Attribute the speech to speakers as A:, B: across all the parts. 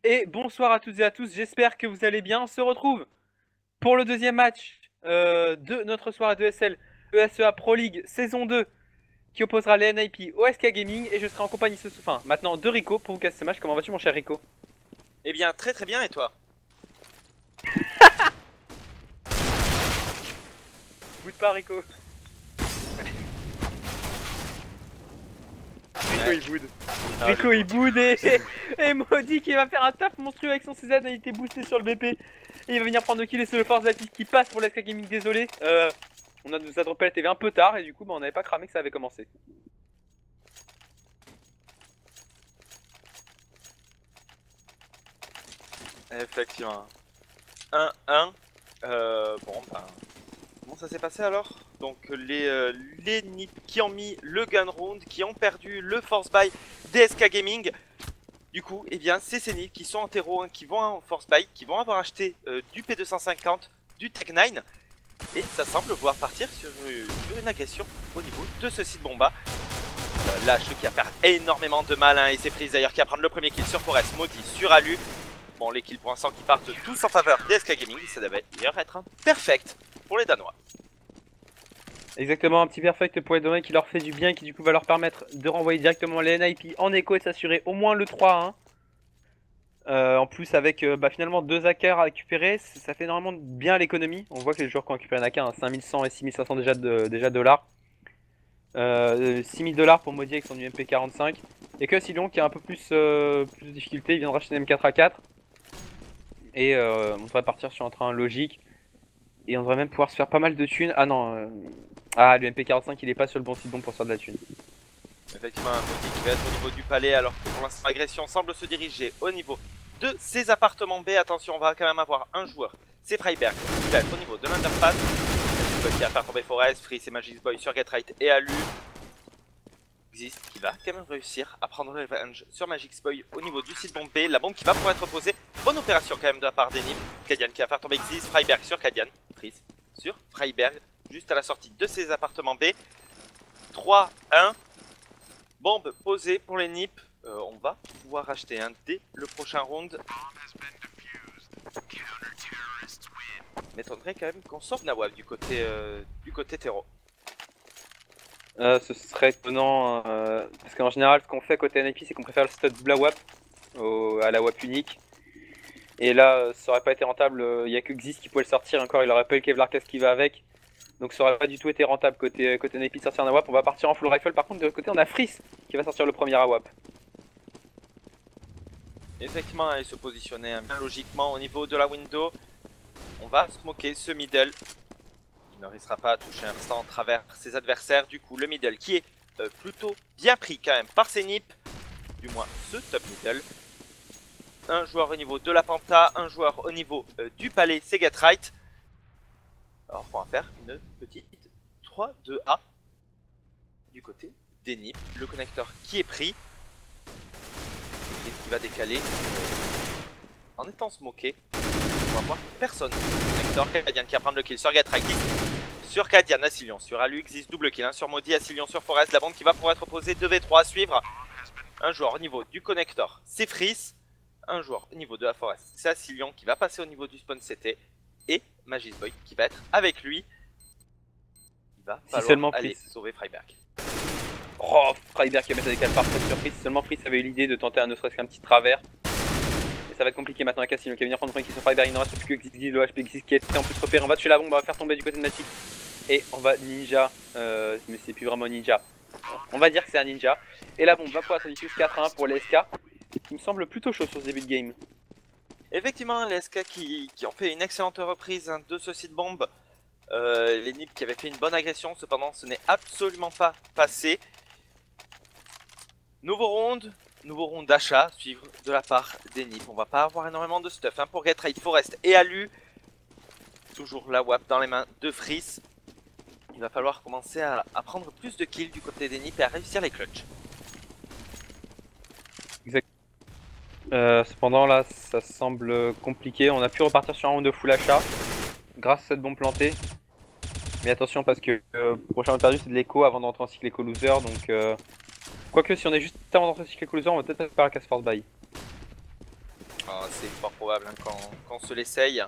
A: Et bonsoir à toutes et à tous, j'espère que vous allez bien. On se retrouve pour le deuxième match de notre soirée de SL ESEA Pro League saison 2 qui opposera les NIP au SK Gaming et je serai en compagnie maintenant de Rico pour vous casser ce match. Comment vas-tu mon cher Rico?
B: Eh bien, très très bien, et toi?
A: Boude pas Rico. Rico
B: Ouais.
A: il boude.
B: Ah,
A: Rico il
B: Rico.
A: boude et Maudit qui va faire un taf monstrueux avec son CZ, il a été boosté sur le BP. Et il va venir prendre le kill et c'est le Force Lapis qui passe pour l'SK Gaming, désolé. On nous a droppé la TV un peu tard et du coup on n'avait pas cramé que ça avait commencé.
B: Effectivement. 1-1. Bon, ben, comment ça s'est passé alors? Donc, les NiP qui ont mis le gun round, qui ont perdu le force buy DSK Gaming. Du coup, eh bien, c'est ces NiP qui sont en terreau 1, qui vont en force buy, qui vont avoir acheté du P250, du Tech 9. Et ça semble pouvoir partir sur une agression au niveau de ce site bomba. Lâche qui va faire énormément de mal, hein, et c'est Freeze d'ailleurs qui va prendre le premier kill sur Forest, Maudit sur Alu. Bon, les kills pour l'instant qui partent tous en faveur d'SK Gaming, ça devait d'ailleurs être un perfect pour les Danois.
A: Exactement, un petit perfect pour les domaines qui leur fait du bien et qui du coup va leur permettre de renvoyer directement les NIP en écho et s'assurer au moins le 3-1. En plus avec finalement deux hackers à récupérer, ça fait énormément de bien à l'économie. On voit que les joueurs qui ont récupéré un hacker à 5100 et 6500 déjà dollars. 6000 dollars pour Maudit avec son UMP45. Et que Silon qui a un peu plus de difficulté, il vient de racheter une M4A4. Et on devrait partir sur un train logique. Et on devrait même pouvoir se faire pas mal de thunes. Ah non, le MP45 il est pas sur le bon site bon pour se faire de la thune.
B: Effectivement, un Maudit qui va être au niveau du palais, alors que pour l'instant l'agression semble se diriger au niveau de ses appartements B. Attention, on va quand même avoir un joueur, c'est Freiberg, qui va être au niveau de l'underpass. Qui va faire tomber Forest, Freeze et Magic's Boy sur Getright et Alu. Existe qui va quand même réussir à prendre le revenge sur Magic's Boy au niveau du site bombé. La bombe qui va pouvoir être posée. Bonne opération quand même de la part d'Enip. Kadian qui va faire tomber Exist, Freiberg sur Kadian, Freeze sur Freiberg, juste à la sortie de ses appartements B. 3-1. Bombe posée pour les NiP. On va pouvoir acheter un dès le prochain round. M'étonnerait quand même qu'on sorte Nawab du côté terreau.
A: Ce serait étonnant parce qu'en général ce qu'on fait côté NIP c'est qu'on préfère le stud la WAP à la WAP unique. Et là ça aurait pas été rentable, il y a que Xis qui pouvait le sortir encore, il aurait pas eu le Kevlar Cast qui va avec. Donc ça aurait pas du tout été rentable côté NIP de sortir un AWAP. On va partir en full rifle, par contre de l'autre côté on a Freeze qui va sortir le premier AWAP.
B: Effectivement, il se positionnait bien logiquement au niveau de la window. On va smoker ce middle. Il ne risquera pas à toucher un instant à travers ses adversaires. Du coup, le middle qui est plutôt bien pris quand même par ses nips. Du moins, ce top middle. Un joueur au niveau de la Panta, un joueur au niveau du palais, c'est Getright. Alors, on va faire une petite 3-2A du côté des nips. Le connecteur qui est pris. Et qui va décaler en étant smoké. On va voir personne. Connecteur, Kadian qui va prendre le kill sur Getright. Sur Kadian, Asilion, sur Alu, existe double kill, hein, sur Maudit, Asilion, sur Forest, la bombe qui va pouvoir être posée, 2v3 à suivre. Un joueur au niveau du connecteur, c'est Freeze. Un joueur au niveau de la Forest, c'est Asilion qui va passer au niveau du spawn CT. Et Magic's Boy qui va être avec lui. Il va falloir aller sauver Freiberg.
A: Oh, Freiberg qui va mettre la décale parfaite sur Freeze. Si seulement Freeze avait eu l'idée de tenter ne serait-ce qu'un petit travers. Et ça va être compliqué maintenant avec Asilion qui va venir prendre le premier qui sur Freiberg. Il n'en reste plus que Xixi, le HP Xixi qui est en plus repéré. On va tuer la bombe, on va faire tomber du côté de Matic. Et on va ninja, mais c'est plus vraiment ninja. On va dire que c'est un ninja. Et la bombe va pouvoir se diffuse 4-1 pour les SK. Qui me semble plutôt chaud sur ce début de game.
B: Effectivement, les SK qui ont fait une excellente reprise, hein, de ce site bombe. Les NiP qui avaient fait une bonne agression, cependant ce n'est absolument pas passé. Nouveau round d'achat à suivre de la part des NiP. On va pas avoir énormément de stuff, hein, pour Getright, Forest et Alu. Toujours la WAP dans les mains de Freeze. Il va falloir commencer à prendre plus de kills du côté des NiP et à réussir les clutches.
A: Cependant là ça semble compliqué. On a pu repartir sur un round de full achat grâce à cette bombe plantée. Mais attention parce que prochain round perdu c'est de l'écho avant d'entrer en cycle écho loser. Donc quoique si on est juste avant d'entrer en cycle écho loser on va peut-être faire la casse force buy.
B: c'est fort probable hein, quand on se l'essaye.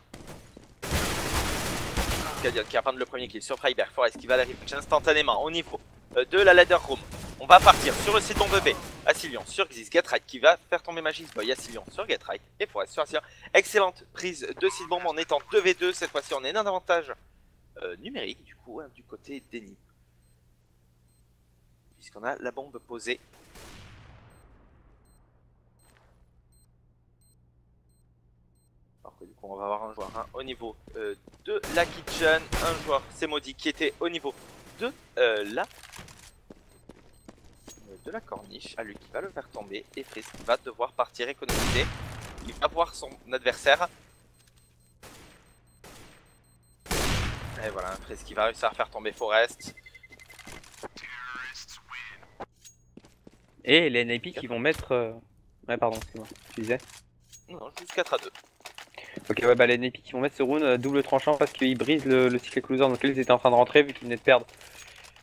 B: Cadian qui va prendre le premier kill sur Freiberg. Forest qui va l'arriver instantanément au niveau de la ladder room. On va partir sur le site bombe B. Asilion sur Xyz, Getright qui va faire tomber Magis Boy. Asilion sur Getright et Forest sur Asilion. Excellente prise de site bombe en étant 2v2. Cette fois-ci, on est un avantage numérique du coup hein, du côté d'Enip. Puisqu'on a la bombe posée. Alors que du coup, on va avoir un joueur hein, au niveau de la kitchen. Un joueur, c'est Maudit, qui était au niveau de la corniche, à lui qui va le faire tomber et Frisk va devoir partir économiser. Il va voir son adversaire. Et voilà, Frisk qui va réussir à faire tomber Forest.
A: Et les NIP qui vont mettre... Ouais pardon, excuse-moi, tu disais.
B: Non, juste 4 à 2.
A: Ok ouais bah les NIP qui vont mettre ce round double tranchant parce qu'ils brisent le cycle closer dans lequel ils étaient en train de rentrer vu qu'ils venaient de perdre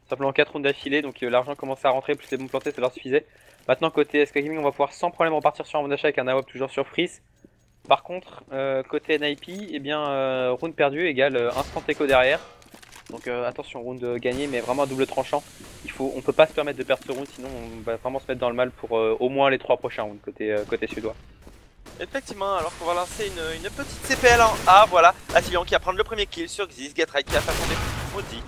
A: simplement 4 rounds d'affilée, donc l'argent commençait à rentrer, plus les bombes plantées ça leur suffisait. Maintenant côté SK Gaming on va pouvoir sans problème repartir sur un round d'achat avec un AWP toujours sur Freeze. Par contre côté NIP, eh bien round perdu égale instant écho derrière. Donc attention, round gagné mais vraiment un double tranchant. On peut pas se permettre de perdre ce round sinon on va vraiment se mettre dans le mal pour au moins les 3 prochains rounds côté suédois.
B: Effectivement, alors qu'on va lancer une petite CPL en A, voilà. Asilion qui va prendre le premier kill sur Xyz, Getright qui va faire tomber Maudit.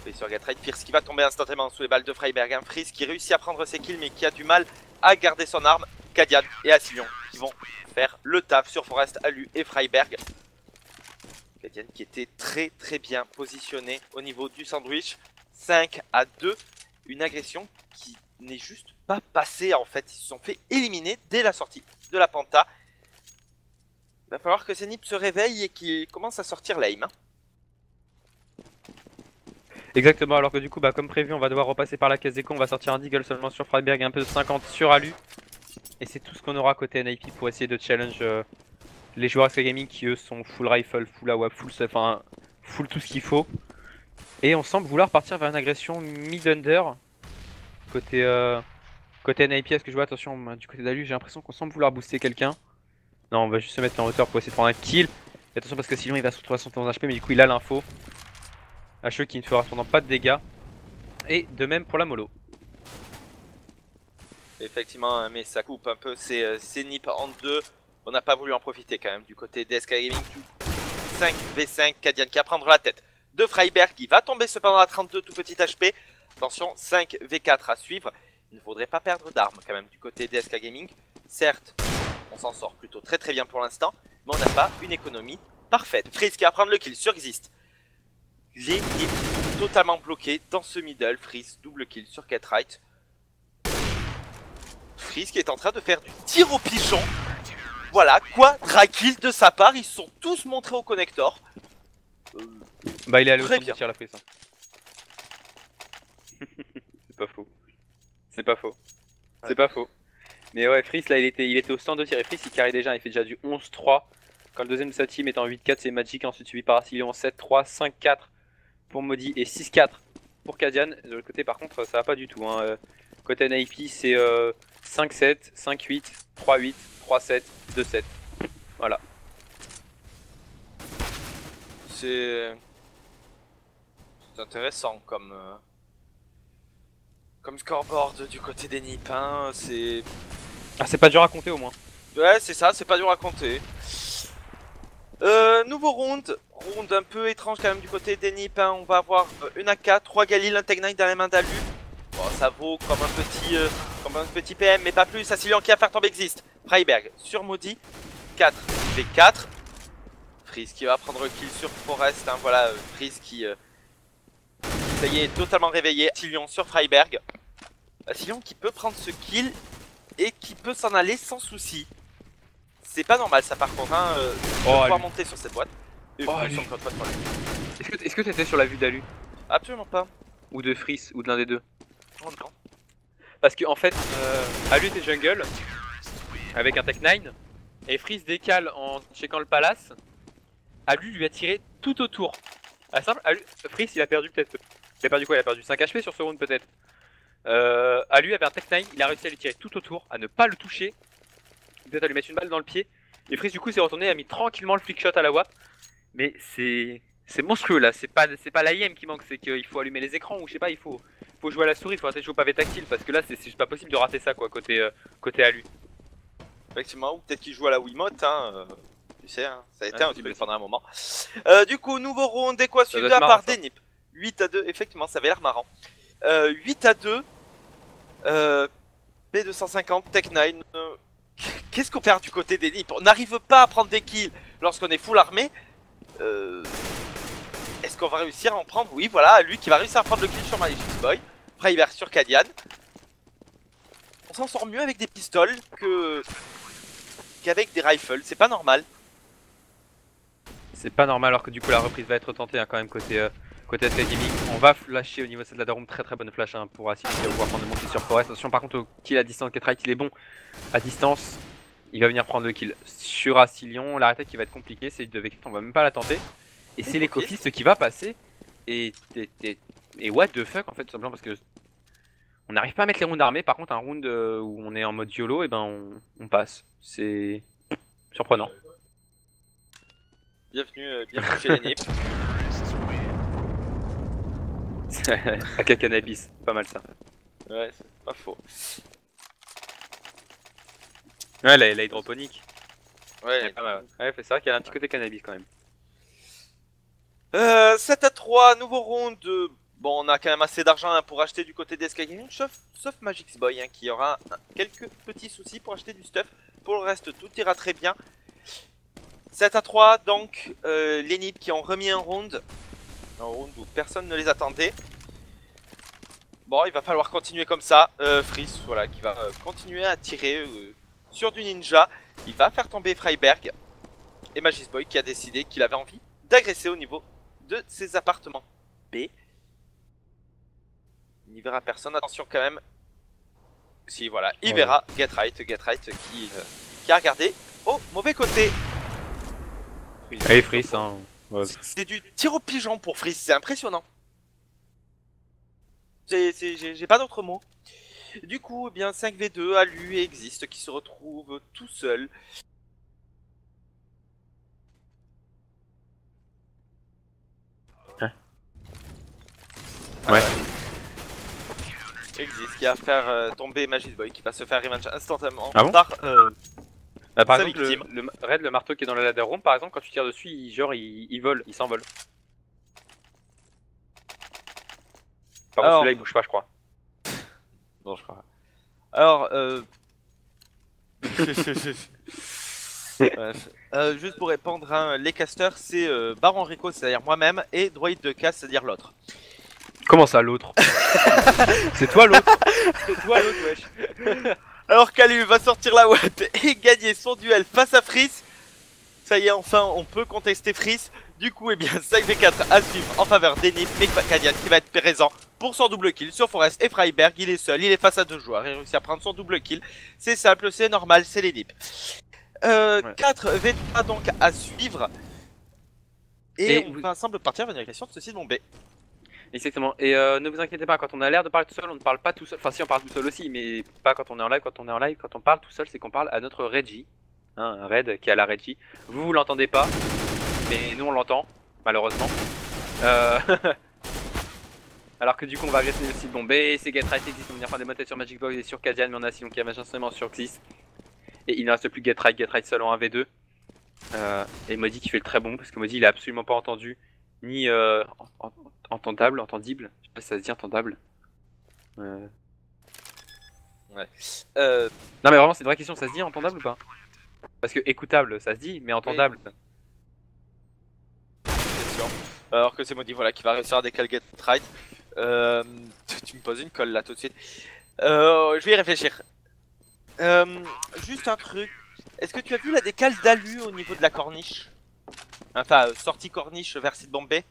B: Et sur Getright, Pierce qui va tomber instantanément sous les balles de Freiberg. Un Freeze qui réussit à prendre ses kills mais qui a du mal à garder son arme. Cadian et Asilion qui vont faire le taf sur Forest, Alu et Freiberg. Cadian qui était très bien positionné au niveau du sandwich. 5 à 2, une agression qui n'est juste pas passée en fait. Ils se sont fait éliminer dès la sortie de la Panta. Il va falloir que Zenip se réveille et qu'il commence à sortir l'aim.
A: Exactement, alors que du coup bah comme prévu on va devoir repasser par la case d'écho, on va sortir un Deagle seulement sur Freiberg et un peu de 50 sur Alu. Et c'est tout ce qu'on aura côté NIP pour essayer de challenge les joueurs SK Gaming qui eux sont full rifle, full AWP, full tout ce qu'il faut. Et on semble vouloir partir vers une agression mid-under côté NIP. Est-ce que je vois, attention du côté d'Alu j'ai l'impression qu'on semble vouloir booster quelqu'un. Non on va juste se mettre en hauteur pour essayer de prendre un kill. Et attention parce que sinon il va se retrouver à 111 HP mais du coup il a l'info. HE qui ne fera cependant pas de dégâts. Et de même pour la mollo.
B: Effectivement, mais ça coupe un peu ces nips en deux. On n'a pas voulu en profiter quand même du côté des SK Gaming. 5v5, Cadian qui va prendre la tête de Freiberg qui va tomber cependant à 32 tout petit HP. Attention, 5v4 à suivre. Il ne faudrait pas perdre d'armes quand même du côté des SK Gaming. Certes, on s'en sort plutôt très bien pour l'instant, mais on n'a pas une économie parfaite. Freeze qui va prendre le kill sur Xyz. Les nips sont totalement bloqués dans ce middle. Freeze double kill sur Getright. Freeze qui est en train de faire du tir au pigeon. Voilà, quadra-kill de sa part. Ils se sont tous montrés au connector.
A: Bah il est allé au
B: Très
A: centre
B: bien.
A: de tir la Freeze. C'est pas faux. C'est pas faux. C'est pas faux. Mais ouais, Freeze là il était au stand de tir et Freeze il carry déjà, il fait déjà du 11-3. Quand le deuxième de sa team est en 8-4 c'est Magic, ensuite suivi par Asilion en 7-3, 5-4 pour Maudit et 6-4 pour Cadian. De l'autre côté par contre ça va pas du tout hein. Côté NIP c'est 5-7, 5-8, 3-8, 3-7, 2-7. Voilà.
B: C'est intéressant comme scoreboard du côté des nips. Hein. C'est
A: pas dur à compter au moins.
B: ouais, c'est ça, c'est pas dur à compter. Nouveau round un peu étrange quand même du côté des nips. Hein. On va avoir une AK, 3 Galil, un Tech 9 dans les mains d'Alu. Bon, ça vaut comme un petit PM, mais pas plus. Asilion qui va faire tomber Exist. Freiberg sur Maudit. 4v4. Freeze qui va prendre le kill sur Forest. Hein. Voilà, Freeze qui ça y est, totalement réveillé. Asilion sur Freiberg. Asilion qui peut prendre ce kill et qui peut s'en aller sans souci. C'est pas normal ça par contre. Hein, de pouvoir monter sur cette boîte.
A: Est-ce que t'étais sur la vue d'Alu?
B: Absolument pas.
A: Ou de Freeze, ou de l'un des deux?
B: Oh non.
A: Parce que en fait, Alu était jungle avec un Tech 9 et Freeze décale en checkant le palace. Alu lui a tiré tout autour. À simple, Freeze il a perdu peut-être. Il a perdu quoi? Il a perdu 5 HP sur ce round peut-être. Alu avait un Tech 9, il a réussi à lui tirer tout autour, à ne pas le toucher. Peut-être à lui mettre une balle dans le pied. Et Freeze du coup s'est retourné, a mis tranquillement le flick shot à la WAP. Mais c'est monstrueux là, c'est pas l'AIM qui manque, c'est qu'il faut allumer les écrans ou je sais pas, il faut jouer à la souris, il faut arrêter de jouer au pavé tactile parce que là c'est juste pas possible de rater ça quoi côté ALU.
B: Effectivement, ou peut-être qu'il joue à la Wiimote, hein. Tu sais, hein, ça a été un truc pendant un moment. Du coup, nouveau round équation de la part d'Enip. 8-2, effectivement, ça avait l'air marrant. 8-2. P250, Tech9. Qu'est-ce qu'on perd du côté d'Enip? On n'arrive pas à prendre des kills lorsqu'on est full armé. Est-ce qu'on va réussir à en prendre? Oui, voilà, lui qui va réussir à prendre le kill sur Magic Boy. Freiberg sur Kadian. On s'en sort mieux avec des pistoles qu'avec des rifles, c'est pas normal.
A: C'est pas normal alors que du coup la reprise va être tentée hein, quand même côté SK Gaming. On va flasher au niveau de la Darum, très bonne flash hein, pour Asile qui va pouvoir prendre le monter sur Forest. Attention par contre au kill à distance, Getright il est bon à distance. Il va venir prendre le kill sur Asilion. L'arrêt qui va être compliqué, c'est de Vector, on va même pas la tenter. Et c'est l'écofist qui va passer. Et what the fuck en fait tout simplement parce que on n'arrive pas à mettre les rounds armés. Par contre un round où on est en mode YOLO et ben on passe. C'est surprenant.
B: Bienvenue chez l'Enip.
A: Aka Cannabis, pas mal ça.
B: Ouais, c'est pas faux.
A: Ouais, la hydroponique.
B: Ouais,
A: ouais c'est vrai qu'il y a un petit côté cannabis quand même.
B: 7-3, nouveau round. Bon, on a quand même assez d'argent hein, pour acheter du côté des SK Gaming, sauf Magix Boy hein, qui aura quelques petits soucis pour acheter du stuff. Pour le reste, tout ira très bien. 7-3, donc l'Enip qui ont remis un round où personne ne les attendait. Bon, il va falloir continuer comme ça. Freeze, voilà, qui va continuer à tirer sur du ninja. Il va faire tomber Freiberg. Et Magis Boy qui a décidé qu'il avait envie d'agresser au niveau de ses appartements B. Il n'y verra personne. Attention quand même. Si, voilà, il verra Getright qui a regardé au mauvais côté.
A: Allez, Freeze, hein.
B: C'est du tir au pigeon pour Freeze, c'est impressionnant. J'ai pas d'autres mots. Du coup, eh bien 5v2, Alu et Existe qui se retrouvent tout seuls.
A: Hein ouais.
B: Existe qui va faire tomber Magis Boy qui va se faire revenge instantanément
A: par
B: sa
A: exemple
B: victime.
A: le Red, le marteau qui est dans la ladder room par exemple, quand tu tires dessus, il vole, il s'envole. Par contre celui-là il bouge pas je crois.
B: Bon je crois. Alors juste pour répondre, hein, les casters c'est Baron Rico, c'est-à-dire moi-même, et Droid de Casse, c'est-à-dire l'autre.
A: Comment ça l'autre? C'est toi l'autre. C'est toi l'autre wesh.
B: Alors qu'Alu va sortir la web et gagner son duel face à Freeze. Ça y est, enfin on peut contester Freeze. Du coup, eh bien 5v4 à suivre en faveur d'Enip, mais Kadian qui va être présent pour son double kill sur Forest et Freiberg. Il est seul, il est face à deux joueurs, il réussit à prendre son double kill. C'est simple, c'est normal, c'est l'Enip. 4v3 donc à suivre. Et on va ensemble partir vers la direction de ceci de mon B.
A: Exactement, et ne vous inquiétez pas, quand on a l'air de parler tout seul, on ne parle pas tout seul, enfin si on parle tout seul aussi, mais pas quand on est en live. Quand on est en live, quand on parle tout seul, c'est qu'on parle à notre Reggie, hein, un raid qui est à la Reggie. Vous l'entendez pas, mais nous on l'entend, malheureusement. Alors que du coup on va agresser le site bombé, c'est Getright Exist, on va venir faire des montées sur Magic Box et sur Kadian, mais on a Asilion qui a instantanément sur Xis. Et il ne reste plus Getright seul en 1v2. Et Modi qui fait le très bon, parce que Modi il a absolument pas entendu, ni entendible, je sais pas si ça se dit entendable.
B: Ouais.
A: Non mais vraiment c'est une vraie question, ça se dit entendable ou pas? Parce que écoutable ça se dit, mais entendable. Oui.
B: Alors que c'est Modi voilà, qui va réussir à décaler Getright. Tu me poses une colle là tout de suite. Je vais y réfléchir. Juste un truc. Est-ce que tu as vu la décale d'Alu au niveau de la corniche? Enfin, sortie corniche vers site bombé?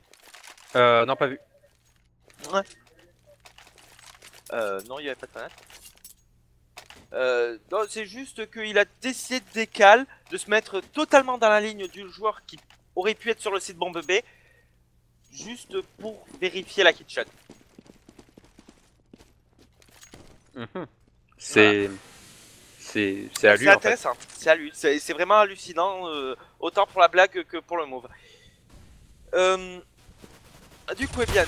A: Non, pas vu.
B: Ouais. Non, il n'y avait pas de fenêtre. Non, c'est juste qu'il a décidé de décaler, de se mettre totalement dans la ligne du joueur qui aurait pu être sur le site bombe B, juste pour vérifier la kitchen.
A: C'est C'est à lui
B: C'est
A: en fait.
B: intéressant, c'est à lui. C'est vraiment hallucinant, autant pour la blague que pour le move. Du coup, eh bien,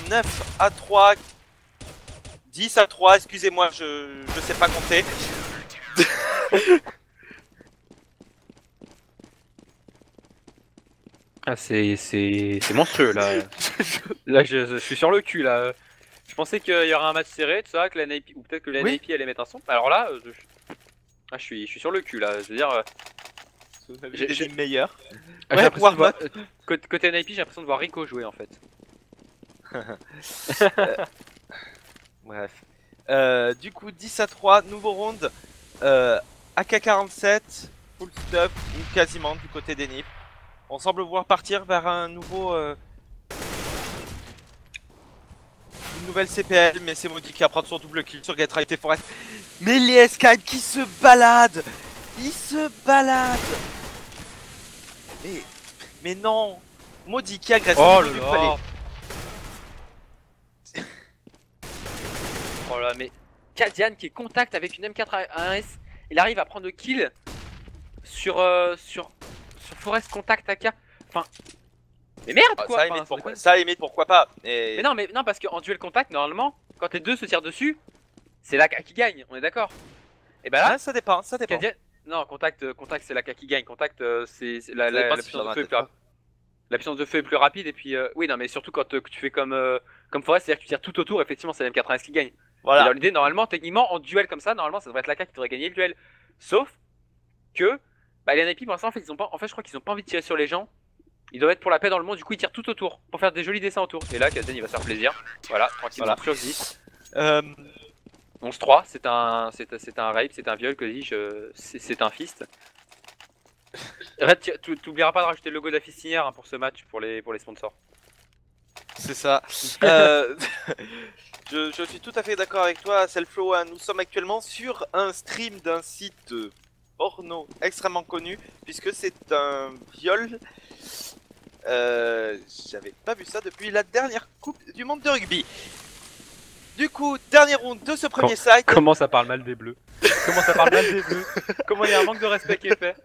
B: 9-3, 10-3, excusez-moi, je sais pas compter.
A: Ah, c'est monstrueux là. Là, je suis sur le cul là. Je pensais qu'il y aurait un match serré, tout ça, que la NIP, ou peut-être que la
B: Oui.
A: NIP allait mettre un son. Alors là, je suis sur le cul là. Je veux dire,
B: J'ai le meilleur.
A: j'ai
B: Ouais,
A: l'impression de voir,
B: Warmot.
A: côté NIP, j'ai l'impression de voir Rico jouer en fait.
B: Bref. Du coup, 10-3, nouveau round. AK-47, full stuff, ou quasiment du côté des NIP. On semble vouloir partir vers un nouveau. Une nouvelle CPL, mais c'est Maudit qui va prendre son double kill sur Get-Right et Forest. Mais les escades qui se baladent! Ils se baladent! Mais non! Maudit qui agresse
A: Oh
B: au
A: là
B: niveau du
A: là!
B: palais.
A: Oh là, mais Kadian qui est contact avec une M4A1S, il arrive à prendre le kill sur Forest contact AK. Enfin, mais merde quoi!
B: Ça,
A: Enfin,
B: limite,
A: sans déconner.
B: ça, limite, pourquoi pas? Mais
A: Mais non, parce qu'en duel contact, normalement, quand les deux se tirent dessus, c'est l'AK qui gagne, on est d'accord? Et bah là,
B: ah, ça dépend, ça dépend.
A: Kadian... Non, contact c'est l'AK qui gagne. Contact, c'est la
B: Ça dépend si
A: puissance
B: j'en
A: de feu est
B: ai
A: plus rapide. La puissance de feu est plus rapide et puis oui non mais surtout quand tu fais comme Forest, c'est-à-dire que tu tires tout autour, effectivement c'est la M80 qui gagne. Et
B: Voilà.
A: dans l'idée normalement, techniquement en duel comme ça, normalement ça devrait être l'AK qui devrait gagner le duel. Sauf que bah, les NIP pour l'instant en fait ils ont pas, je crois qu'ils ont pas envie de tirer sur les gens. Ils doivent être pour la paix dans le monde, du coup ils tirent tout autour pour faire des jolis dessins autour. Et là Kadian il va se faire plaisir. Voilà, tranquillement sur 10. 11-3, c'est un rape, c'est un viol que dis-je, c'est un fist. Red, t'oublieras pas de rajouter le logo de la fistinière hein, pour ce match, pour les sponsors.
B: C'est ça. Je suis tout à fait d'accord avec toi, Selflow. Nous sommes actuellement sur un stream d'un site porno extrêmement connu, puisque c'est un viol. J'avais pas vu ça depuis la dernière Coupe du Monde de rugby. Du coup, dernier round de ce premier site.
A: Comment ça parle mal des bleus? Comment ça parle mal des bleus? Comment il y a un manque de respect qui est fait?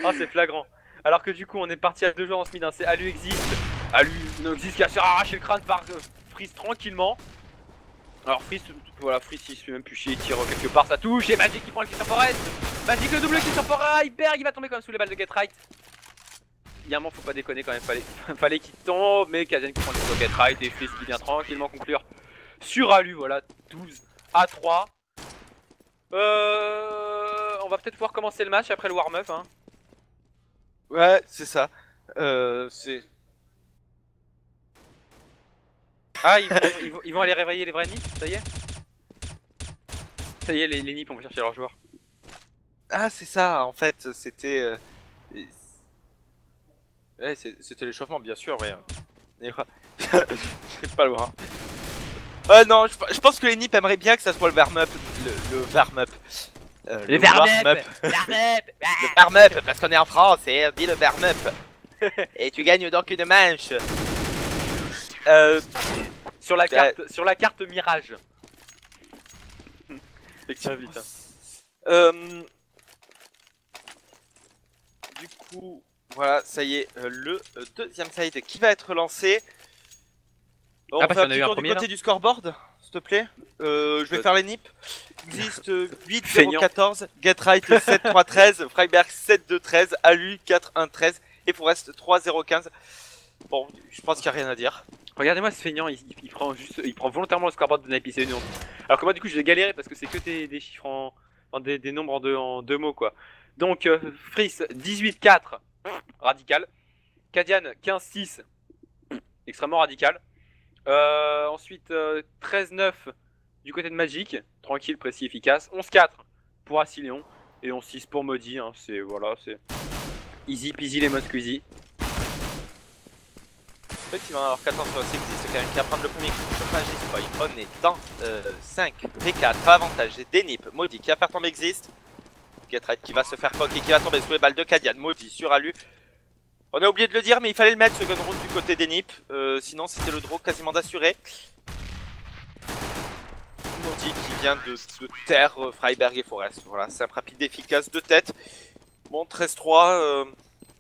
A: Ah, c'est flagrant. Alors que du coup, on est parti à 2 joueurs en smid. Hein. C'est Alu existe. Alu no existe qui a arraché le crâne par Freeze tranquillement. Alors Freeze, voilà, Freeze il se fait même plus chier, il tire quelque part, ça touche. Et Magic qui prend le kill sur Forest. Magic le double kill sur Forest. Berg il va tomber quand même sous les balles de Get-Right. Il y a un moment, faut pas déconner quand même, fallait qu'il tombe. Mais Kadian qui prend le kill sur Get-Right et Freeze qui vient tranquillement conclure sur Alu, voilà, 12-3. On va peut-être pouvoir commencer le match après le warm-up. Hein.
B: Ouais, c'est ça. C'est.
A: Ah, ils vont aller réveiller les vrais nips, ça y est? Ça y est, les nips, on va chercher leurs joueurs.
B: Ah, c'est ça, en fait, c'était. Ouais, c'était l'échauffement, bien sûr, ouais. Je sais pas le voir. Non, je pense que les nips aimeraient bien que ça soit le warm-up. Le warm-up.
A: Le warm-up.
B: Le warm-up, parce qu'on est en France et on dit le warm-up. Et tu gagnes donc une manche.
A: Sur la carte Mirage. Effectivement, vite.
B: Du coup, voilà, ça y est, le deuxième side qui va être lancé. On fait un petit tour du côté du scoreboard, s'il te plaît. Je vais faire les nips. Existe 8-0-14, Get-Right 7-3-13, Freiberg 7-2-13, Alu 4-1-13 et Forest 3-0-15. Bon, je pense qu'il n'y a rien à dire.
A: Regardez-moi ce feignant, il prend volontairement le scoreboard de Nipey, c'est une honte. Alors que moi du coup je vais galérer parce que c'est que des chiffres des nombres en deux mots quoi. Donc Freeze 18-4, radical. Kadian 15-6, extrêmement radical. Ensuite 13-9 du côté de Magic, tranquille, précis, efficace. 11-4 pour Asilion et 11-6 pour Maudit. Hein. C'est voilà, c'est easy peasy lemon squeezy.
B: Effectivement, alors qu'attends sur c'est quand même qui va prendre le premier coup sur Magic Boy. On est dans 5 V4, avantage des nips. Maudit qui va faire tomber Exist. Get-Right qui va se faire poke et qui va tomber sous les balles de Kadian. Maudit sur Alu. On a oublié de le dire, mais il fallait le mettre ce gun round du côté des nips. Sinon, c'était le draw quasiment d'assuré. Moody qui vient de terre Freiberg et Forest. Voilà, c'est un rapide efficace de tête. Bon, 13-3.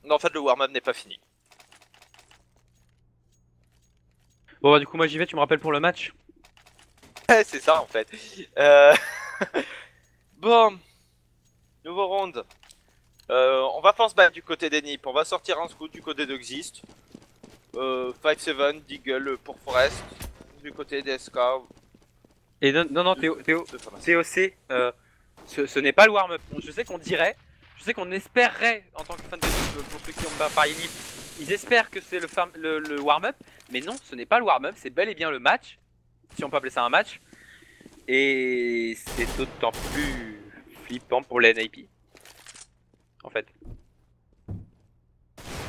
B: Non, en fait, le warm-up n'est pas fini.
A: Bon, bah, du coup, moi j'y vais, tu me rappelles pour le match?
B: Ouais, c'est ça en fait. Bon, nouveau round. On va force battre du côté des Nips. On va sortir un scout du côté de Xist. 5-7, Deagle pour Forest. Du côté des SK.
A: Et non, TOC, ce n'est pas le warm-up. Je sais qu'on dirait, je sais qu'on espérerait en tant que fan de Nip, pour ceux qui ont parié Nip, ils espèrent que c'est le warm-up, mais non, ce n'est pas le warm-up, c'est bel et bien le match, si on peut appeler ça un match, et c'est d'autant plus flippant pour les NIP, en fait.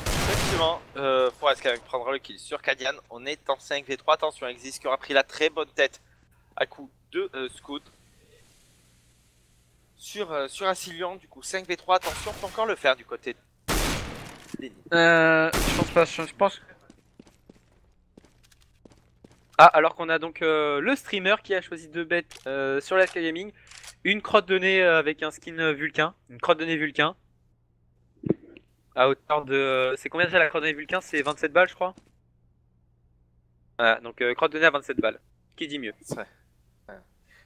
B: Effectivement, Forest qui prendra le kill sur Kadian. On est en 5v3. Attention, Exis qui aura pris la très bonne tête à coup de scout. Sur Asilion, du coup 5v3. Attention, on peut encore le faire du côté des Nips.
A: Je pense pas, je pense. Ah, alors qu'on a donc le streamer qui a choisi de bet sur la Sky Gaming une crotte de nez avec un skin Vulcain, une crotte de nez Vulcain. À hauteur de. C'est combien déjà la crotte de nez Vulcain? C'est 27 balles, je crois. Voilà, donc crotte de nez à 27 balles. Qui dit mieux?
B: Ouais.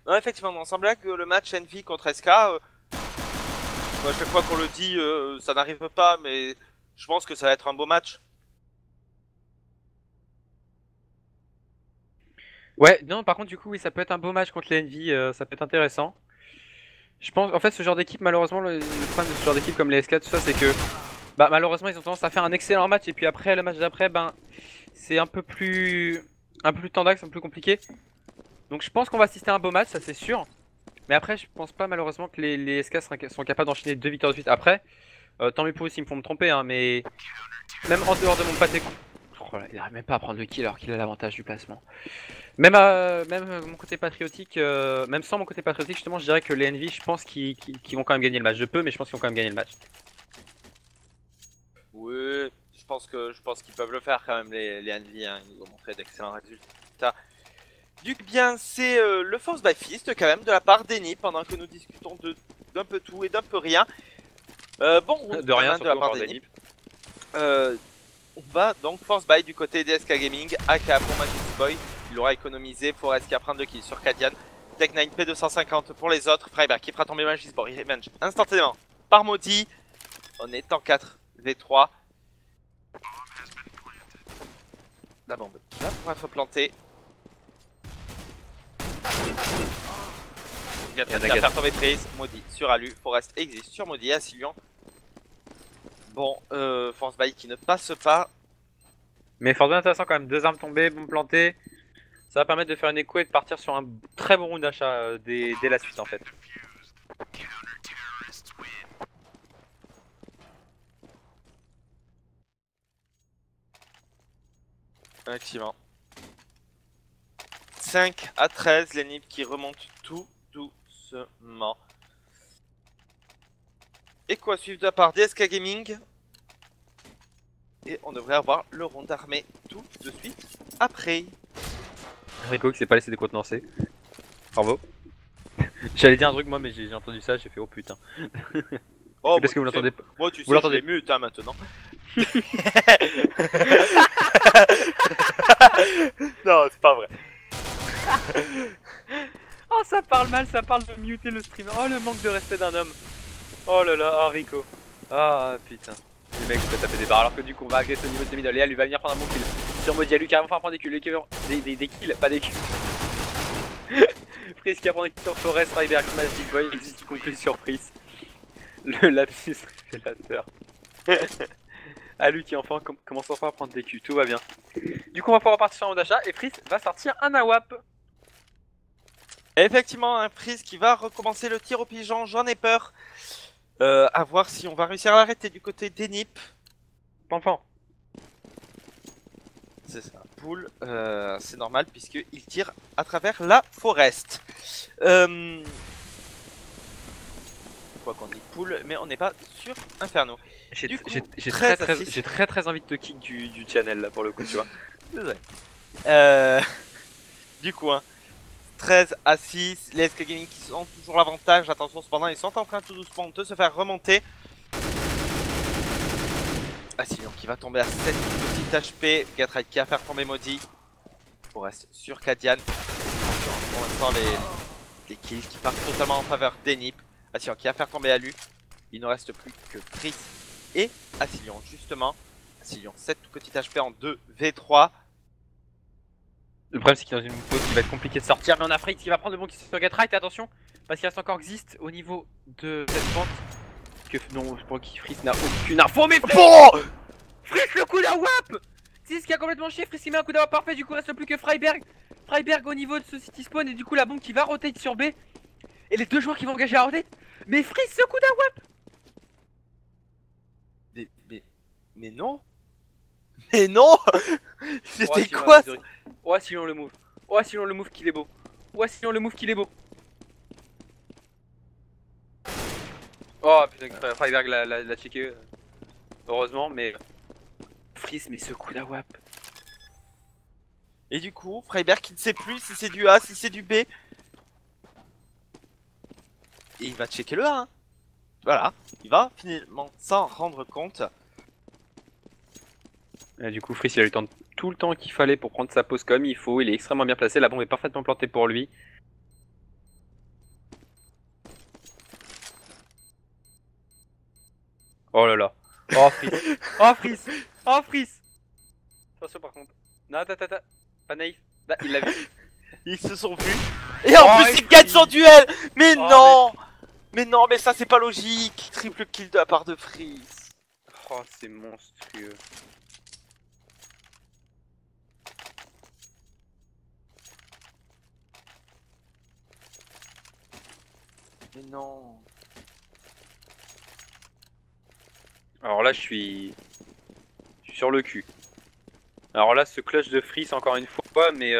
B: Non, effectivement, on semblait que le match Envy contre SK, à chaque fois qu'on le dit, ça n'arrive pas, mais je pense que ça va être un beau match.
A: Ouais, non, par contre, du coup, oui, ça peut être un beau match contre les Envy, ça peut être intéressant. Je pense, en fait, ce genre d'équipe, malheureusement, le problème de ce genre d'équipe comme les SK, tout ça, c'est que bah, malheureusement, ils ont tendance à faire un excellent match, et puis après, le match d'après, ben, c'est un peu plus tendax, un peu plus compliqué. Donc, je pense qu'on va assister à un beau match, ça c'est sûr. Mais après, je pense pas malheureusement que les SK sont capables d'enchaîner 2 victoires de suite. Après, tant mieux pour eux s'ils me font me tromper, hein, mais même en dehors de mon pâté. Oh là, il n'arrive même pas à prendre le kill alors qu'il a l'avantage du placement. Même, mon côté patriotique, même sans mon côté patriotique, justement, je dirais que les Envy, je pense qu'ils vont quand même gagner le match. Je peux, mais je pense qu'ils vont quand même gagner le match.
B: Oui, je pense qu'ils peuvent le faire quand même, les Envy, hein. Ils nous ont montré d'excellents résultats. Du bien, c'est le Force by Fist quand même de la part d'Eni pendant que nous discutons d'un peu tout et d'un peu rien. Bon,
A: de rien
B: de la part d'Eni. On va donc Force by du côté des SK Gaming, AK pour Magic Boy. Il aura économisé pour SK prendre le kill sur Kadian. Tech 9 P250 pour les autres. Freiberg qui fera tomber Magic Boy. Revenge instantanément par Maudit. On est en 4v3. La bombe là pour être plantée. Il vient de faire tomber prise. Maudit sur Alu. Forest existe sur Maudit. Asilion. Bon, Force by qui ne passe pas.
A: Mais fort bien intéressant quand même. 2 armes tombées, bombes plantées. Ça va permettre de faire une écho et de partir sur un très bon round d'achat dès la suite en fait.
B: Effectivement. 5-13, les Nips qui remontent tout doucement. Et quoi suivre de la part DSK Gaming. Et on devrait avoir le round armé tout de suite après.
A: Rico qui s'est pas laissé décontenancer. Bravo. J'allais dire un truc moi mais j'ai entendu ça, j'ai fait oh putain.
B: Oh,
A: parce que vous l'entendez pas.
B: Moi tu sais,
A: vous l'entendez
B: mieux maintenant. Non, c'est pas vrai.
A: Oh ça parle mal, ça parle de muter le streamer. Oh le manque de respect d'un homme. Oh là là, oh Rico. Ah putain. Le mec peut taper des barres alors que du coup on va agresser au niveau de ses middle. Et elle lui va venir prendre un bon kill. Sur Maudit, à lui carrément faire prendre des kills. Des kills, pas des kills. Freeze qui a prendre des kills sur Forest, Freiberg, Magic Boy, existe une conclusion surprise. Le lapsus révélateur. À lui qui enfin commence enfin à prendre des kills, tout va bien. Du coup on va pouvoir partir sur un mode d'achat et Freeze va sortir un AWAP.
B: Effectivement, un Freeze qui va recommencer le tir au pigeon, j'en ai peur. À voir si on va réussir à l'arrêter du côté des Nips.
A: Enfant.
B: C'est ça, pool, c'est normal puisqu'il tire à travers la forest. Quoi qu'on dit pool, mais on n'est pas sur Inferno.
A: J'ai très envie de te kick du channel là pour le coup, tu vois.
B: Du coup, hein, 13 à 6. Les SK Gaming qui ont toujours l'avantage. Attention, cependant, ils sont en train tout doucement de se faire remonter. Asilion qui va tomber à 7 petits HP. Gatride qui va faire tomber Maudit. On reste sur Kadian. Pour l'instant, les kills qui partent totalement en faveur d'Enip. Asilion qui va faire tomber Alu. Il ne reste plus que Freeze et Asilion, justement. Asilion, 7 petits HP en 2v3.
A: Le problème c'est qu'il est dans une pause qui va être compliqué de sortir, mais on a Freeze qui va prendre le bon qui sur Gatrite, attention, parce qu'il reste encore Exist au niveau de cette pente. Que non, pour qui Freeze n'a aucune info, mais Freeze le coup d'AWAP. C'est ce qui a complètement chier, Freeze qui met un coup d'AWAP parfait, du coup il reste plus que Freiberg. Freiberg au niveau de ce city spawn, et du coup la bombe qui va rotate sur B. Et les deux joueurs qui vont engager à rotate. Mais Freeze ce coup d'AWAP.
B: Mais non. Mais non. C'était quoi ça?
A: Ouais, sinon le move. Ouais, sinon le move qu'il est beau. Ouais, sinon le move qu'il est beau. Oh putain, Freiberg l'a checké. Heureusement, mais. Freeze, mais ce coup d'AWAP.
B: Et du coup, Freiberg qui ne sait plus si c'est du A, si c'est du B. Et il va checker le A. Hein. Voilà, il va finalement s'en rendre compte.
A: Et du coup, Freeze il a eu tout le temps qu'il fallait pour prendre sa pause comme il faut. Il est extrêmement bien placé. La bombe est parfaitement plantée pour lui. Oh là là. Oh Freeze. Oh Freeze. Oh Freeze. Attention par contre. Non, pas naïf. Là, il l'a vu.
B: Ils se sont vus. Et en plus, ils gagnent son duel. Mais non. Mais non, mais ça c'est pas logique. Triple kill de la part de Freeze.
A: Oh, c'est monstrueux.
B: Mais non.
A: Alors là, je suis sur le cul. Alors là, ce clutch de Freeze encore une fois, mais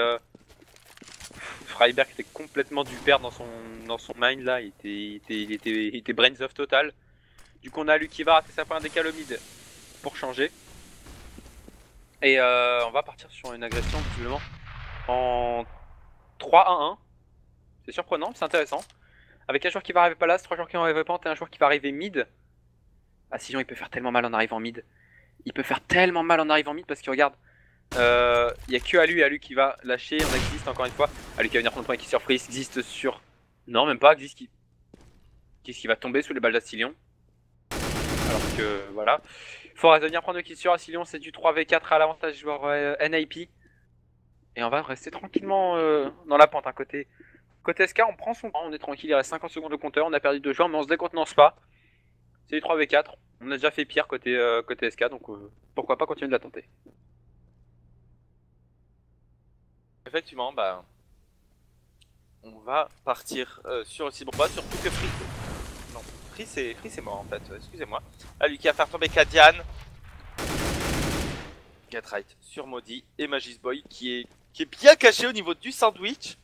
A: Freiberg était complètement du père dans son mind là. Il était brains off total. Du coup, on a lui qui va rater sa première décale au mid pour changer. Et on va partir sur une agression visiblement en 3-1-1. C'est surprenant, c'est intéressant. Avec un joueur qui va arriver palace, 3 joueurs qui vont arriver pente et un joueur qui va arriver mid. Ah sinon il peut faire tellement mal en arrivant mid. Il peut faire tellement mal en arrivant mid parce que regarde, il y a que Alu qui va lâcher, on existe encore une fois. Alu qui va venir prendre le point qui surprise, existe sur... Non même pas, existe qui va tomber sous les balles d'Asilion. Alors que voilà. Forest va venir prendre le kill sur Asilion, c'est du 3v4 à l'avantage du joueur NIP. Et on va rester tranquillement dans la pente, hein, côté SK on prend son temps, on est tranquille, il reste 50 secondes de compteur, on a perdu 2 joueurs mais on se décontenance pas. C'est du 3v4, on a déjà fait pire côté SK donc pourquoi pas continuer de la tenter.
B: Effectivement, bah on va partir sur le Cibomba, surtout que Freeze... Non, Freeze c'est mort en fait, excusez-moi. Ah, lui qui a fait tomber Kadian. Gatrite sur Maudit et Magisboy qui est bien caché au niveau du sandwich.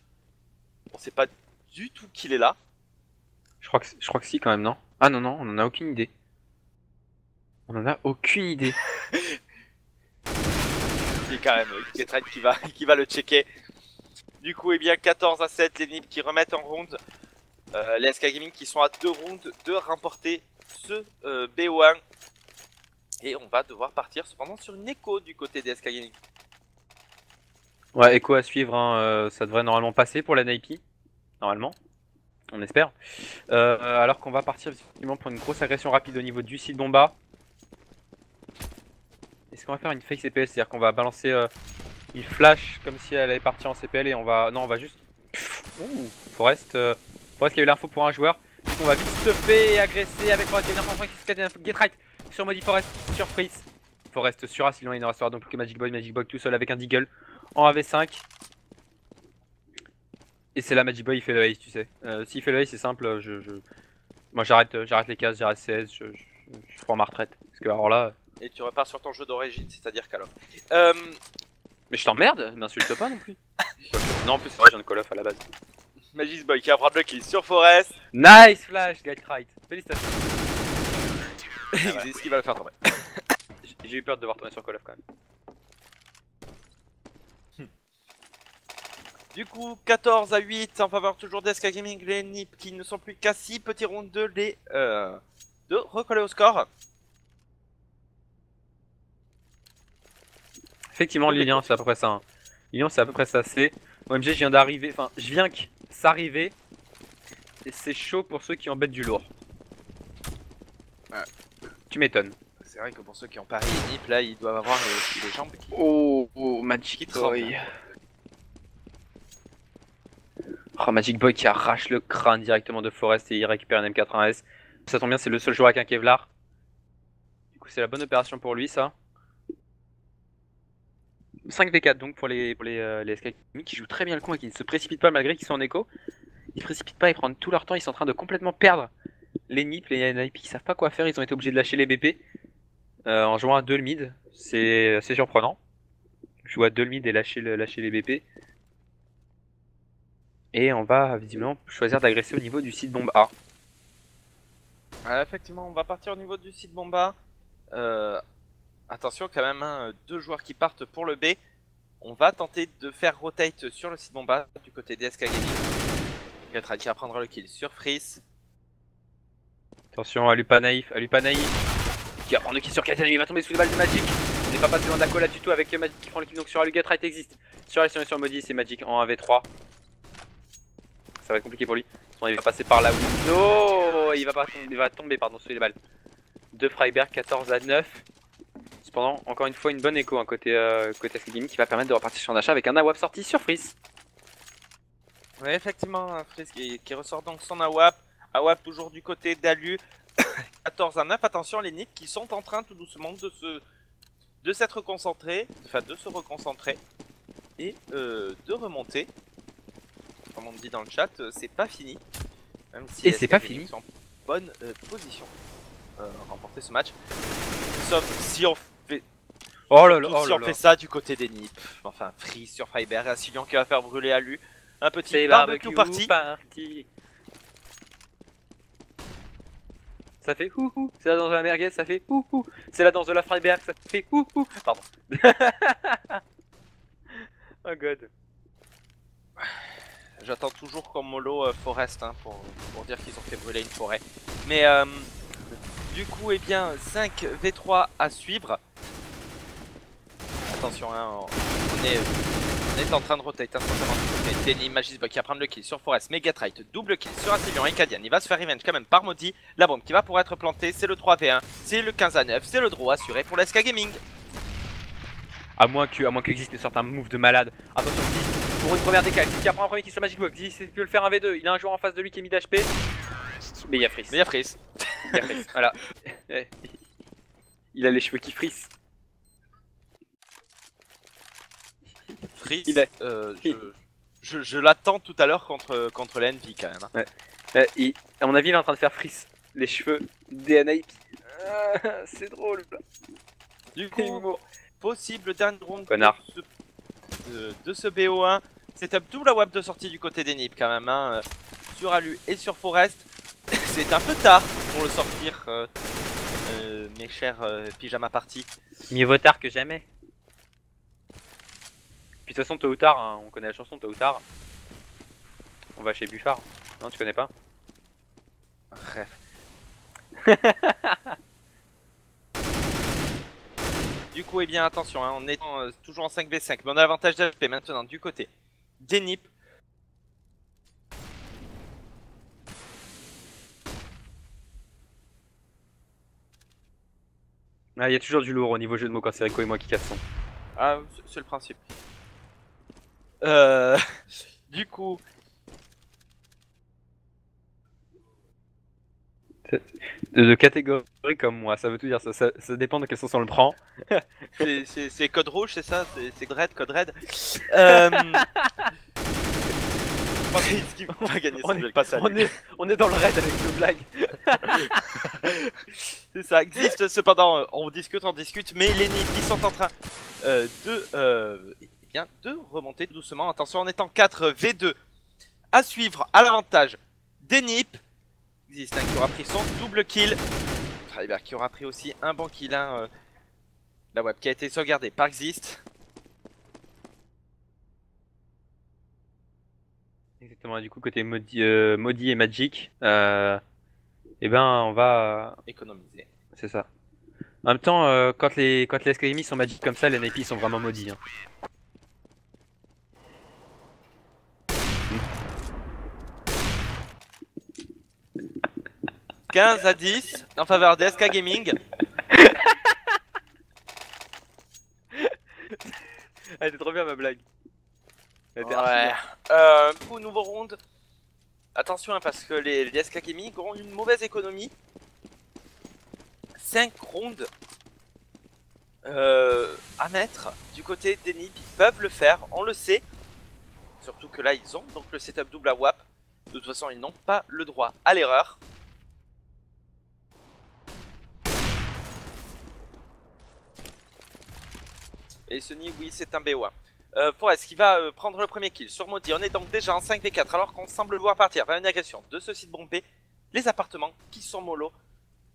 B: On sait pas du tout qu'il est là.
A: Je crois que si quand même, non? Ah non, on en a aucune idée. On en a aucune idée.
B: C'est quand même Gatrite qui va le checker. Du coup, eh bien 14 à 7, les NIP qui remettent en round. Les SK Gaming qui sont à 2 rounds de remporter ce BO1. Et on va devoir partir cependant sur une écho du côté des SK Gaming.
A: Ouais, écho à suivre, hein, ça devrait normalement passer pour la NIP. Normalement, on espère. Alors qu'on va partir effectivement pour une grosse agression rapide au niveau du site Bomba. Est-ce qu'on va faire une fake CPL, c'est-à-dire qu'on va balancer une flash comme si elle allait partir en CPL et on va... Non, on va juste... Ouh, Forest qui a eu l'info pour un joueur. Donc on va vite stuffer et agresser avec Forest qui vient qui get right sur Maudit Forest, surprise. Forest sur Asilion, il ne restera donc plus que Magic Boy tout seul avec un Deagle en AV5. Et c'est là Magic Boy il fait le ace, tu sais. S'il fait le ace c'est simple, moi j'arrête les cases, j'arrête CS, je prends ma retraite. Parce que alors là...
B: Et tu repars sur ton jeu d'origine, c'est-à-dire Call of.
A: Mais je t'emmerde, m'insulte pas non plus. Non en plus c'est vrai, j'ai un Call of à la base.
B: Magisboy qui va prendre le kill sur Forest.
A: Nice flash, get right. Félicitations.
B: C'est ce qui va le faire tomber.
A: J'ai eu peur de devoir tourner sur Call of quand même.
B: Du coup, 14 à 8 en faveur toujours d'SK Gaming, les NiP qui ne sont plus qu'à 6 petits rounds de recoller au score.
A: Effectivement, Lilian, c'est à peu près ça. Hein. Lilian, c'est à peu près ça. C'est OMG, je viens d'arriver. Enfin, je viens que s'arriver. Et c'est chaud pour ceux qui embêtent du lourd.
B: Ouais.
A: Tu m'étonnes.
B: C'est vrai que pour ceux qui ont pari NiP, là, ils doivent avoir les jambes qui...
A: Oh, Magic Boy. Oh, Magic Boy qui arrache le crâne directement de Forest et il récupère un M80S. Ça tombe bien, c'est le seul joueur avec un Kevlar. Du coup, c'est la bonne opération pour lui, ça. 5v4 donc pour les SK qui jouent très bien le con et qui ne se précipitent pas malgré qu'ils sont en écho. Ils se précipitent pas, ils prennent tout leur temps, ils sont en train de complètement perdre les NiP, les NiP, ils savent pas quoi faire, ils ont été obligés de lâcher les BP en jouant à 2 le mid. C'est assez surprenant. Jouer à 2 le mid et lâcher les BP. Et on va visiblement choisir d'agresser au niveau du site bombe A.
B: Effectivement, on va partir au niveau du site bomba. Attention quand même, hein, 2 joueurs qui partent pour le B. On va tenter de faire rotate sur le site bomba du côté des SK Gaming. Gatrite qui va prendre le kill sur Freeze.
A: Attention, Alupa naïf, qui va prendre le kill sur Katana, il va tomber sous les balles de Magic. On n'est pas passé loin de la colla du tout avec Magic qui prend le kill, donc sur Alugatrite existe. Sur la sur Maudit, c'est Magic en 1v3. Ça va être compliqué pour lui. Il va passer par là. No, il va tomber pardon, sous les balles. De Freiberg, 14 à 9. Cependant, encore une fois, une bonne écho hein, côté SK Gaming qui va permettre de repartir sur un achat avec un AWAP sorti sur Freeze.
B: Oui, effectivement, Freeze qui ressort donc son AWAP. AWAP toujours du côté d'Alu. 14 à 9. Attention, les NiP qui sont en train tout doucement de s'être concentrés, enfin de se reconcentrer et de remonter. Comme on me dit dans le chat, c'est pas fini. Même si
A: et c'est pas fini.
B: Sont en bonne position remporter ce match. Sauf si on fait.
A: Oh là là,
B: si on fait ça du côté des NiP. Enfin, Freeze sur Fiber, un Silian qui va faire brûler Alu. Un petit barbecue party.
A: Ça fait houhou, c'est la danse de la merguez, ça fait houhou, c'est la danse de la Freiberg, ça fait houhou. Pardon. Oh god.
B: J'attends toujours comme mollo Forest hein, pour dire qu'ils ont fait brûler une forêt. Mais du coup, eh bien, 5v3 à suivre. Attention, hein, on est en train de rotate instantanément du côté Denny, Magisbug qui va prendre le kill sur Forest, Megatrite, double kill sur Asilion et Cadian. Il va se faire revenge quand même par Maudit. La bombe qui va pouvoir être plantée, c'est le 3v1, c'est le 15 à 9, c'est le draw assuré pour l'SK Gaming.
A: À moins que existe une sorte de move de malade. Attention, pour une première décale, qui apprend un premier kill sur Magic Box, il peut le faire un V2, il a un joueur en face de lui qui est mid HP. Mais il y a Freeze. Voilà. Il a les cheveux qui frissent.
B: Freeze, je l'attends tout à l'heure contre la Envy quand même. Hein.
A: Ouais. À mon avis, il est en train de faire Freeze. Les cheveux DNA. C'est drôle.
B: Du coup, possible dernier round de ce BO1. C'est un double AWAP de sortie du côté des NiP quand même. Hein. Sur Alu et sur Forest. C'est un peu tard pour le sortir, mes chers pyjama party.
A: Mieux vaut tard que jamais. Puis de toute façon, tôt ou tard, hein, on connaît la chanson, tôt ou tard. On va chez Buffard. Non, tu connais pas?
B: Bref. Du coup, eh bien, attention, hein, on est toujours en 5v5, mais on a l'avantage d'HP maintenant du côté des NiP.
A: Ah, il y a toujours du lourd au niveau jeu de mots quand c'est Rico et moi qui cassons.
B: Ah, c'est le principe. Du coup...
A: De catégorie comme moi, ça veut tout dire, ça dépend de quelle sauce on le prend.
B: C'est code rouge, c'est ça? C'est code red.
A: On est dans le raid avec le blague.
B: C'est ça, existe cependant, on discute, mais les NiP qui sont en train de remonter doucement. Attention, on est en 4v2 à suivre à l'avantage des NiP. Existe un qui aura pris son double kill. Freiberg qui aura pris aussi un bon kill. Hein, la web qui a été sauvegardée par Exist.
A: Exactement, du coup, côté Maudit et Magic, eh ben, on va.
B: Économiser.
A: C'est ça. En même temps, quand les Eskrimi sont Magic comme ça, les NIP sont vraiment maudits. Hein.
B: 15-10 en faveur d'SK Gaming.
A: Elle était trop bien ma blague. Elle était
B: Ouais.
A: archi
B: Du coup, nouveau round. Attention, hein, parce que les SK Gaming auront une mauvaise économie. 5 rounds à mettre du côté des NIP. Ils peuvent le faire, on le sait. Surtout que là, ils ont donc le setup double à WAP. De toute façon, ils n'ont pas le droit à l'erreur. Et Sony, oui, c'est un BO1. Forest qui va prendre le premier kill sur Maudit. On est donc déjà en 5v4 alors qu'on semble le voir partir vers une agression de ce site bombé. Les appartements qui sont mollo.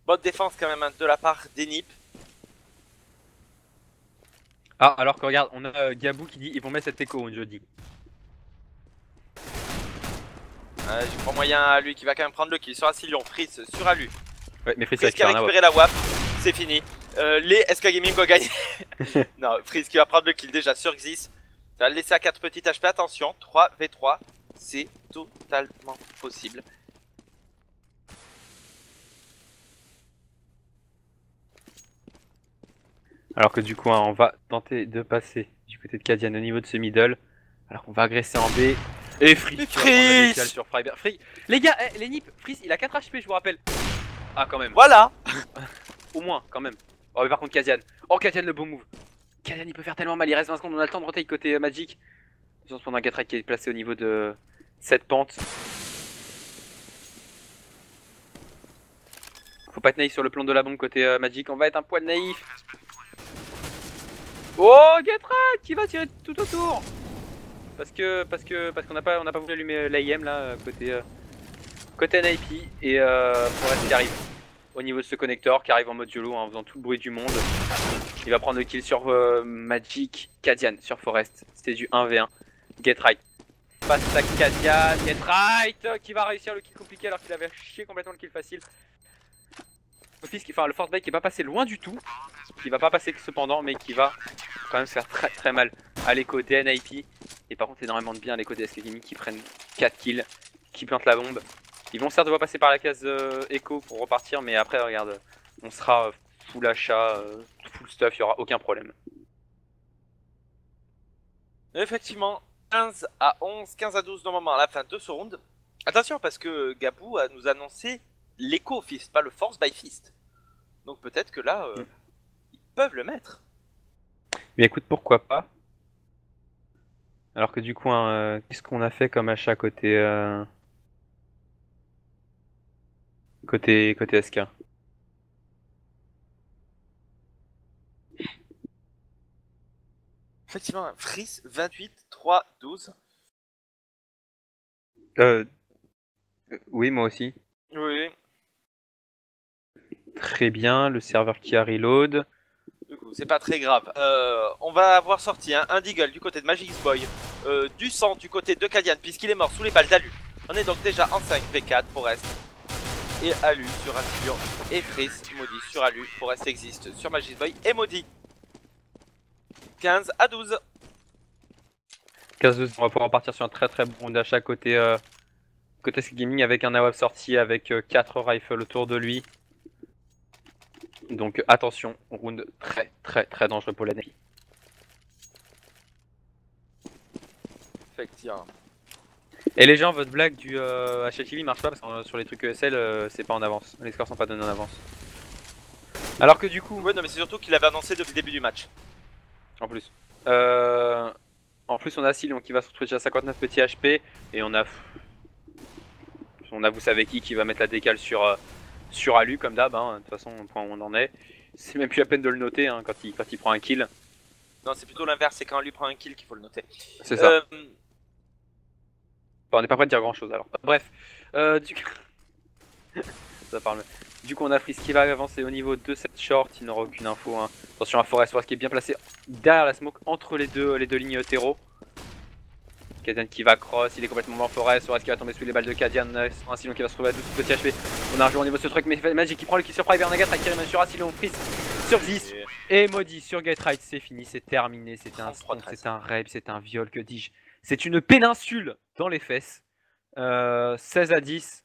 B: Bonne défense quand même hein, de la part des NIP.
A: Ah, alors que regarde, on a Gabou qui dit ils vont mettre cette écho jeudi.
B: Je prends moyen à lui qui va quand même prendre le kill sur Asilion. Freeze sur Alu.
A: Ouais, mais Freeze
B: Freeze qui a récupéré la WAP. C'est fini. Les SK Gaming vont gagner. Non, Freeze qui va prendre le kill déjà sur Xis. Ça va le laisser à 4 petits HP. Attention, 3v3. C'est totalement possible.
A: Alors que du coup, hein, on va tenter de passer du côté de Kadian au niveau de ce middle. Alors qu'on va agresser en B. Et Freeze qui va prendre la décale sur Freiberg. Les gars, les NIP, Freeze il a 4 HP, je vous rappelle. Ah, quand même.
B: Voilà.
A: Au moins, quand même. Oh, mais par contre, Kadian. Oh, Kadian, le beau move. Kadian, il peut faire tellement mal. Il reste 20 secondes. On a le temps de rotate côté Magic. Ils ont un Gatrike qui est placé au niveau de cette pente. Faut pas être naïf sur le plan de la bombe côté Magic. On va être un poil naïf. Oh, Gatrike qui va tirer tout autour. Parce qu'on n'a pas voulu allumer l'AIM là côté NIP et Forest qui arrive au niveau de ce connecteur qui arrive en mode YOLO hein, en faisant tout le bruit du monde. Il va prendre le kill sur Magic, Kadian sur Forest. C'était du 1v1. Get right. Face à Kadian, Get right qui va réussir le kill compliqué alors qu'il avait chié complètement le kill facile. Enfin, le Force Bike qui est pas passé loin du tout, qui va pas passer cependant, mais qui va quand même se faire très très mal à l'écho des NIP. Et par contre, énormément de bien à l'écho des SK Gaming qui prennent 4 kills, qui plantent la bombe. Ils vont certes devoir passer par la case écho pour repartir, mais après, regarde, on sera full achat, full stuff, il y aura aucun problème.
B: Effectivement, 15-11, 15-12 normalement à la fin de ce round. Attention parce que Gabou nous a annoncé l'écho fist, pas le force by fist. Donc peut-être que là, ils peuvent le mettre.
A: Mais écoute, pourquoi pas? Alors que du coup, hein, qu'est-ce qu'on a fait comme achat côté SK?
B: Effectivement, Freeze 28, 3, 12.
A: Oui, moi aussi.
B: Oui.
A: Très bien, le serveur qui a reload.
B: Du coup, c'est pas très grave. On va avoir sorti un Deagle du côté de Magic Boy, du sang du côté de Kadian, puisqu'il est mort sous les balles d'Alu. On est donc déjà en 5v4 Forest. Et Alu sur Asilion et Freeze Maudit sur Alu. Forest existe sur Magic Boy et Maudit. 15-12.
A: 15-12, on va pouvoir partir sur un très très bon d'achat côté SK Gaming avec un AWP sorti avec 4 rifles autour de lui. Donc attention, round très très très dangereux pour la NIP.
B: Effectivement.
A: Et les gens, votre blague du HLTV marche pas parce que sur les trucs ESL, c'est pas en avance. Les scores sont pas donnés en avance. Alors que du coup...
B: Ouais, non mais c'est surtout qu'il avait annoncé depuis le début du match.
A: En plus. On a Silion qui va se retrouver à 59 petits HP. Et on a vous savez qui va mettre la décale sur Alu comme d'hab. Hein. De toute façon, au point où on en est. C'est même plus la peine de le noter hein, quand il prend un kill.
B: Non, c'est plutôt l'inverse, c'est quand on lui prend un kill qu'il faut le noter.
A: C'est ça. Bon, on n'est pas prêt de dire grand chose alors. Bref. Du coup... ça parle. Du coup, on a Freeze qui va avancer au niveau de cette short. Il n'aura aucune info. Hein. Attention à Forest qui est bien placé derrière la smoke entre les deux lignes hétéro. Kadian qui va cross, il est complètement mort forêt, Soras qui va tomber sous les balles de Kadian, un Asylon qui va se trouver à 12 petits HP. On a un joueur au niveau de ce truc, mais Magic qui prend le kill sur Priver, Nagat, Akiri même sur Asylon, Freeze sur Xis, et Maudit sur Get Right, c'est fini, c'est terminé, c'était un stomp, c'est un rape, c'est un viol, que dis-je. C'est une péninsule dans les fesses, 16 à 10.